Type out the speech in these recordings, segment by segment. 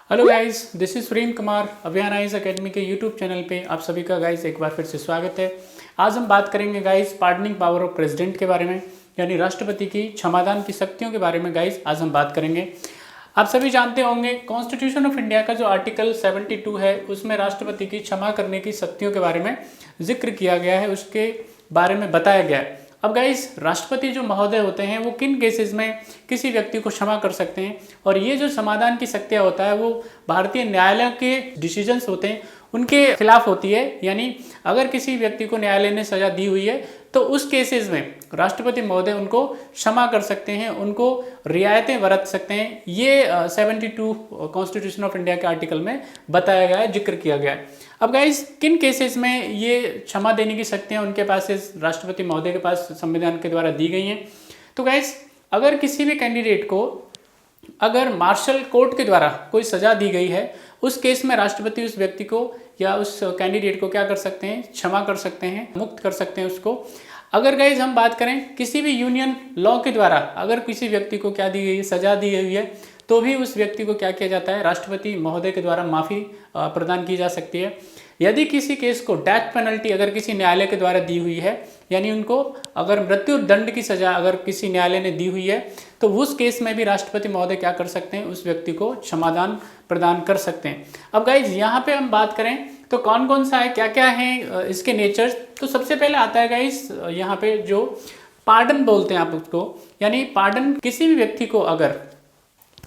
Hello guys, this is Surendra Kumar अभियान eyes academy के YouTube channel पे आप सभी का गाइस एक बार फिर से स्वागत है। आज हम बात करेंगे guys pardoning power of president के बारे में, यानी राष्ट्रपति की क्षमादान की शक्तियों के बारे में गाइस आज हम बात करेंगे। आप सभी जानते होंगे कॉन्स्टिट्यूशन ऑफ इंडिया का जो आर्टिकल 72 है उसमें राष्ट्रपति की क्षमा करने की शक्तियों के बारे में जिक्र किया गया है, उसके बारे में बताया गया है। अब गाइस राष्ट्रपति जो महोदय होते हैं वो किन केसेस में किसी व्यक्ति को क्षमा कर सकते हैं, और ये जो समाधान की शक्तियाँ होता है वो भारतीय न्यायालय के डिसीजंस होते हैं उनके खिलाफ होती है। यानी अगर किसी व्यक्ति को न्यायालय ने सजा दी हुई है तो उस केसेस में राष्ट्रपति महोदय उनको क्षमा कर सकते हैं, उनको रियायतें बरत सकते हैं। ये 72 कॉन्स्टिट्यूशन ऑफ इंडिया के आर्टिकल में बताया गया है, जिक्र किया गया है। अब गाइस किन केसेस में ये क्षमा देने की शक्तियाँ उनके पास राष्ट्रपति महोदय के पास संविधान के द्वारा दी गई हैं। तो गाइस अगर किसी भी कैंडिडेट को अगर मार्शल कोर्ट के द्वारा कोई सजा दी गई है, उस केस में राष्ट्रपति उस व्यक्ति को या उस कैंडिडेट को क्या कर सकते हैं, क्षमा कर सकते हैं, मुक्त कर सकते हैं उसको। अगर गाइज हम बात करें किसी भी यूनियन लॉ के द्वारा अगर किसी व्यक्ति को क्या दी गई है, सजा दी गई है, तो भी उस व्यक्ति को क्या किया जाता है, राष्ट्रपति महोदय के द्वारा माफ़ी प्रदान की जा सकती है। यदि किसी केस को डेथ पेनल्टी अगर किसी न्यायालय के द्वारा दी हुई है, यानी उनको अगर मृत्यु दंड की सजा अगर किसी न्यायालय ने दी हुई है, तो उस केस में भी राष्ट्रपति महोदय क्या कर सकते हैं, उस व्यक्ति को क्षमादान प्रदान कर सकते हैं। अब गाइज यहाँ पे हम बात करें तो कौन कौन सा है, क्या क्या है इसके नेचर्स। तो सबसे पहले आता है गाइज यहाँ पे जो पार्डन बोलते हैं आप उसको, यानी पार्डन किसी भी व्यक्ति को अगर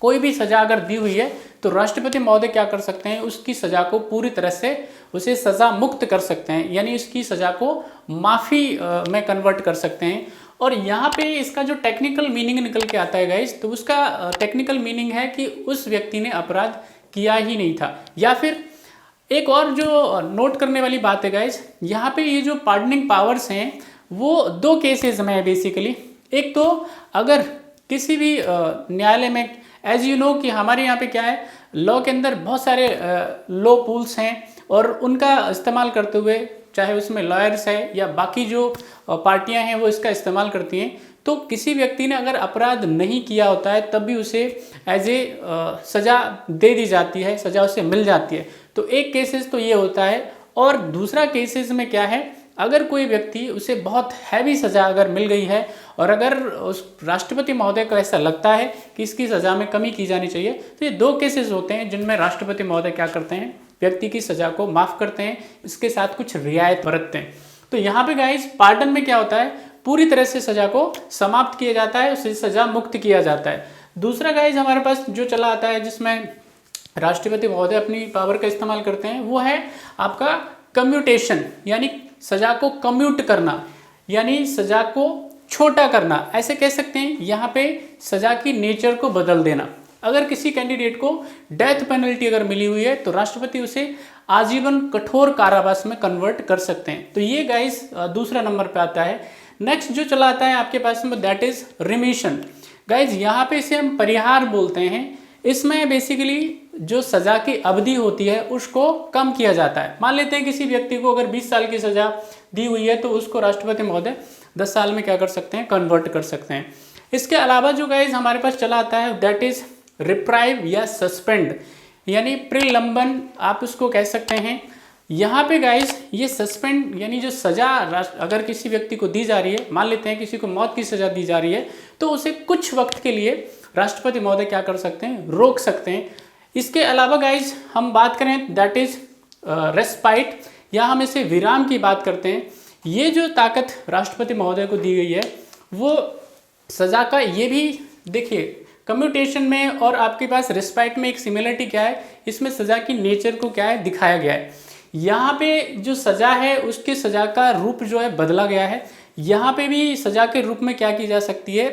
कोई भी सजा अगर दी हुई है तो राष्ट्रपति महोदय क्या कर सकते हैं, उसकी सजा को पूरी तरह से उसे सजा मुक्त कर सकते हैं, यानी उसकी सजा को माफ़ी में कन्वर्ट कर सकते हैं। और यहाँ पे इसका जो टेक्निकल मीनिंग निकल के आता है गाइज, तो उसका टेक्निकल मीनिंग है कि उस व्यक्ति ने अपराध किया ही नहीं था। या फिर एक और जो नोट करने वाली बात है गाइज, यहाँ पे ये जो पार्डनिंग पावर्स हैं वो दो केसेस में है बेसिकली। एक तो अगर किसी भी न्यायालय में, एज यू नो कि हमारे यहाँ पे क्या है, लॉ के अंदर बहुत सारे लॉ पूल्स हैं और उनका इस्तेमाल करते हुए, चाहे उसमें लॉयर्स है या बाकी जो पार्टियां हैं वो इसका इस्तेमाल करती हैं, तो किसी व्यक्ति ने अगर अपराध नहीं किया होता है तब भी उसे एज ए सज़ा दे दी जाती है, सज़ा उसे मिल जाती है। तो एक केसेस तो ये होता है। और दूसरा केसेस में क्या है, अगर कोई व्यक्ति उसे बहुत हैवी सज़ा अगर मिल गई है और अगर उस राष्ट्रपति महोदय को ऐसा लगता है कि इसकी सज़ा में कमी की जानी चाहिए, तो ये दो केसेस होते हैं जिनमें राष्ट्रपति महोदय क्या करते हैं, व्यक्ति की सज़ा को माफ़ करते हैं, इसके साथ कुछ रियायत बरतते हैं। तो यहाँ पे गाइज पार्डन में क्या होता है, पूरी तरह से सज़ा को समाप्त किया जाता है, उसे सज़ा मुक्त किया जाता है। दूसरा गाइज हमारे पास जो चला आता है जिसमें राष्ट्रपति महोदय अपनी पावर का इस्तेमाल करते हैं, वो है आपका कम्यूटेशन, यानी सज़ा को कम्यूट करना, यानी सज़ा को छोटा करना, ऐसे कह सकते हैं। यहाँ पे सज़ा की नेचर को बदल देना। अगर किसी कैंडिडेट को डेथ पेनल्टी अगर मिली हुई है तो राष्ट्रपति उसे आजीवन कठोर कारावास में कन्वर्ट कर सकते हैं। तो ये गाइस दूसरा नंबर पे आता है। नेक्स्ट जो चला आता है आपके पास में, दैट इज रिमिशन। गाइज यहाँ पे इसे हम परिहार बोलते हैं। इसमें बेसिकली जो सज़ा की अवधि होती है उसको कम किया जाता है। मान लेते हैं किसी व्यक्ति को अगर 20 साल की सज़ा दी हुई है तो उसको राष्ट्रपति महोदय 10 साल में क्या कर सकते हैं, कन्वर्ट कर सकते हैं। इसके अलावा जो गाइज हमारे पास चला आता है दैट इज रिप्राइव या सस्पेंड, यानी प्रलंबन आप उसको कह सकते हैं। यहाँ पे गाइज ये सस्पेंड यानी जो सज़ा अगर किसी व्यक्ति को दी जा रही है, मान लेते हैं किसी को मौत की सज़ा दी जा रही है, तो उसे कुछ वक्त के लिए राष्ट्रपति महोदय क्या कर सकते हैं, रोक सकते हैं। इसके अलावा गाइज हम बात करें दैट इज रेस्पाइट, या हम इसे विराम की बात करते हैं। ये जो ताकत राष्ट्रपति महोदय को दी गई है वो सज़ा का, ये भी देखिए कम्यूटेशन में और आपके पास रिस्पाइट में एक सिमिलरिटी क्या है, इसमें सज़ा की नेचर को क्या है दिखाया गया है। यहाँ पे जो सज़ा है उसके सज़ा का रूप जो है बदला गया है। यहाँ पे भी सज़ा के रूप में क्या की जा सकती है,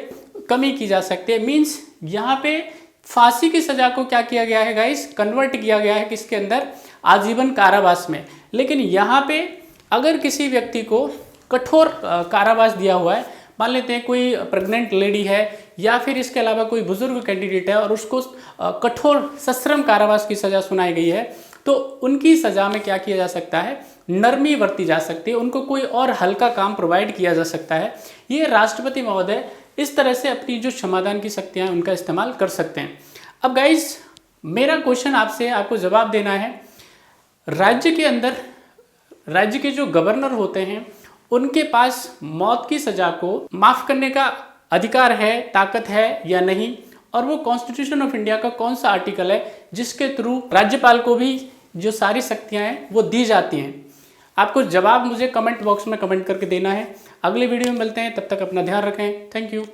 कमी की जा सकती है। मीन्स यहाँ पे फांसी की सज़ा को क्या किया गया है गाइस, कन्वर्ट किया गया है किसके अंदर, आजीवन कारावास में। लेकिन यहाँ पे अगर किसी व्यक्ति को कठोर कारावास दिया हुआ है, मान लेते हैं कोई प्रेग्नेंट लेडी है या फिर इसके अलावा कोई बुजुर्ग कैंडिडेट है और उसको कठोर सश्रम कारावास की सज़ा सुनाई गई है, तो उनकी सज़ा में क्या किया जा सकता है, नरमी बरती जा सकती है, उनको कोई और हल्का काम प्रोवाइड किया जा सकता है। ये राष्ट्रपति महोदय इस तरह से अपनी जो क्षमादान की शक्तियाँ हैं उनका इस्तेमाल कर सकते हैं। अब गाइज मेरा क्वेश्चन आपसे, आपको जवाब देना है, राज्य के अंदर राज्य के जो गवर्नर होते हैं उनके पास मौत की सजा को माफ करने का अधिकार है, ताकत है या नहीं, और वो कॉन्स्टिट्यूशन ऑफ इंडिया का कौन सा आर्टिकल है जिसके थ्रू राज्यपाल को भी जो सारी शक्तियां हैं वो दी जाती हैं। आपको जवाब मुझे कमेंट बॉक्स में कमेंट करके देना है। अगले वीडियो में मिलते हैं, तब तक अपना ध्यान रखें। Thank you.